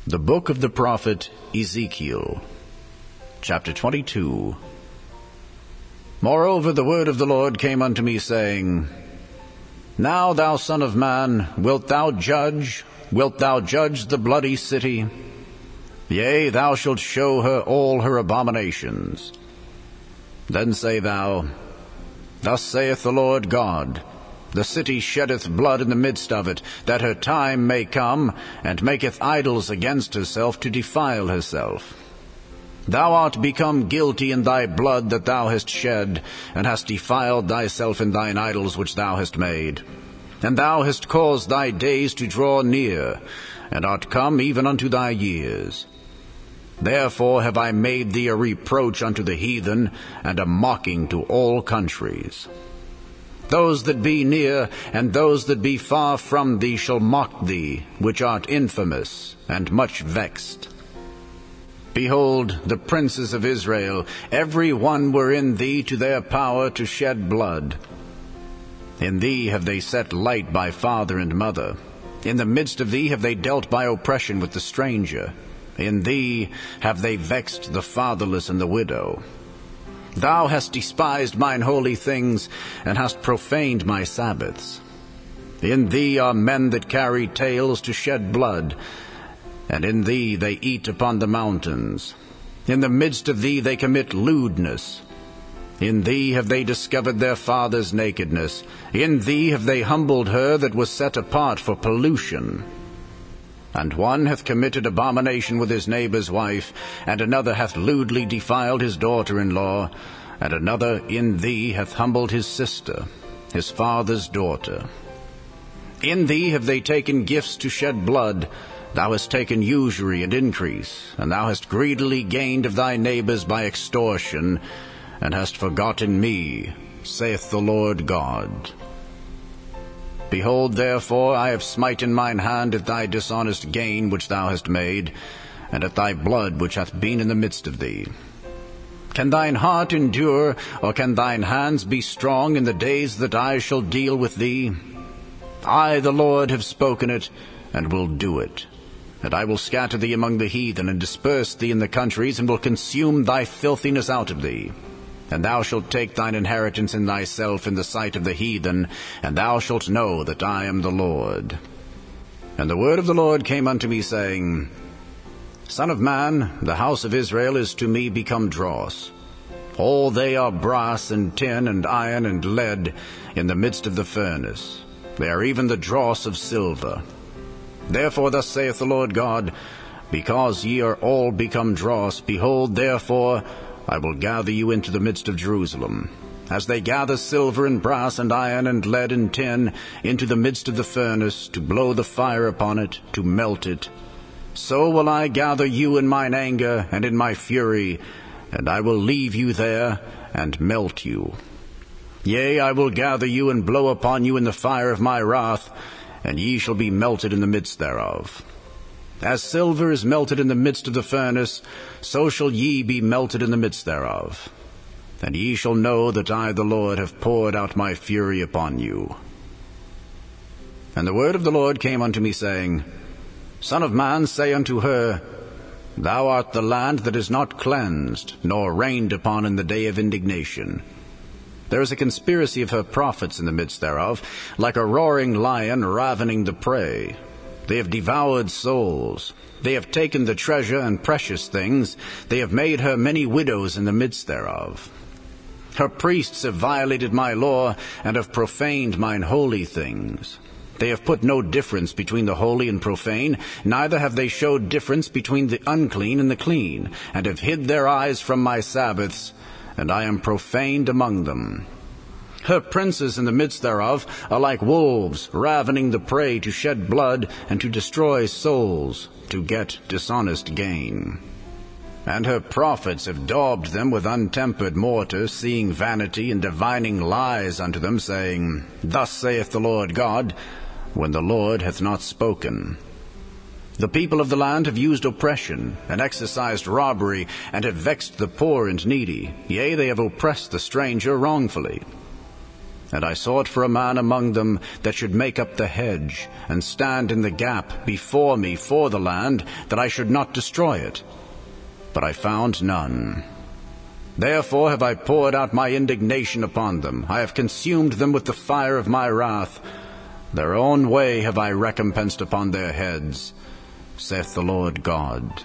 The book of the prophet Ezekiel, chapter 22. Moreover, the word of the Lord came unto me, saying, Now, thou son of man, wilt thou judge the bloody city? Yea, thou shalt show her all her abominations. Then say thou, Thus saith the Lord God, The city sheddeth blood in the midst of it, that her time may come, and maketh idols against herself to defile herself. Thou art become guilty in thy blood that thou hast shed, and hast defiled thyself in thine idols which thou hast made. And thou hast caused thy days to draw near, and art come even unto thy years. Therefore have I made thee a reproach unto the heathen, and a mocking to all countries. Those that be near, and those that be far from thee shall mock thee, which art infamous, and much vexed. Behold, the princes of Israel, every one were in thee to their power to shed blood. In thee have they set light by father and mother. In the midst of thee have they dealt by oppression with the stranger. In thee have they vexed the fatherless and the widow. Thou hast despised mine holy things, and hast profaned my Sabbaths. In thee are men that carry tales to shed blood, and in thee they eat upon the mountains. In the midst of thee they commit lewdness. In thee have they discovered their father's nakedness. In thee have they humbled her that was set apart for pollution. And one hath committed abomination with his neighbor's wife, and another hath lewdly defiled his daughter-in-law, and another in thee hath humbled his sister, his father's daughter. In thee have they taken gifts to shed blood. Thou hast taken usury and increase, and thou hast greedily gained of thy neighbors by extortion, and hast forgotten me, saith the Lord God. Behold, therefore, I have smitten mine hand at thy dishonest gain which thou hast made, and at thy blood which hath been in the midst of thee. Can thine heart endure, or can thine hands be strong in the days that I shall deal with thee? I, the Lord, have spoken it, and will do it. And I will scatter thee among the heathen, and disperse thee in the countries, and will consume thy filthiness out of thee. And thou shalt take thine inheritance in thyself in the sight of the heathen, and thou shalt know that I am the Lord. And the word of the Lord came unto me, saying, Son of man, the house of Israel is to me become dross. All they are brass and tin and iron and lead in the midst of the furnace. They are even the dross of silver. Therefore thus saith the Lord God, Because ye are all become dross, behold, therefore, I will gather you into the midst of Jerusalem, as they gather silver and brass and iron and lead and tin into the midst of the furnace, to blow the fire upon it, to melt it. So will I gather you in mine anger and in my fury, and I will leave you there, and melt you. Yea, I will gather you and blow upon you in the fire of my wrath, and ye shall be melted in the midst thereof. As silver is melted in the midst of the furnace, so shall ye be melted in the midst thereof. And ye shall know that I, the Lord, have poured out my fury upon you. And the word of the Lord came unto me, saying, Son of man, say unto her, Thou art the land that is not cleansed, nor rained upon in the day of indignation. There is a conspiracy of her prophets in the midst thereof, like a roaring lion ravening the prey. They have devoured souls. They have taken the treasure and precious things. They have made her many widows in the midst thereof. Her priests have violated my law, and have profaned mine holy things. They have put no difference between the holy and profane, neither have they showed difference between the unclean and the clean, and have hid their eyes from my Sabbaths, and I am profaned among them. Her princes in the midst thereof are like wolves, ravening the prey to shed blood and to destroy souls, to get dishonest gain. And her prophets have daubed them with untempered mortar, seeing vanity and divining lies unto them, saying, Thus saith the Lord God, when the Lord hath not spoken. The people of the land have used oppression, and exercised robbery, and have vexed the poor and needy. Yea, they have oppressed the stranger wrongfully. And I sought for a man among them that should make up the hedge, and stand in the gap before me for the land, that I should not destroy it. But I found none. Therefore have I poured out my indignation upon them. I have consumed them with the fire of my wrath. Their own way have I recompensed upon their heads, saith the Lord God.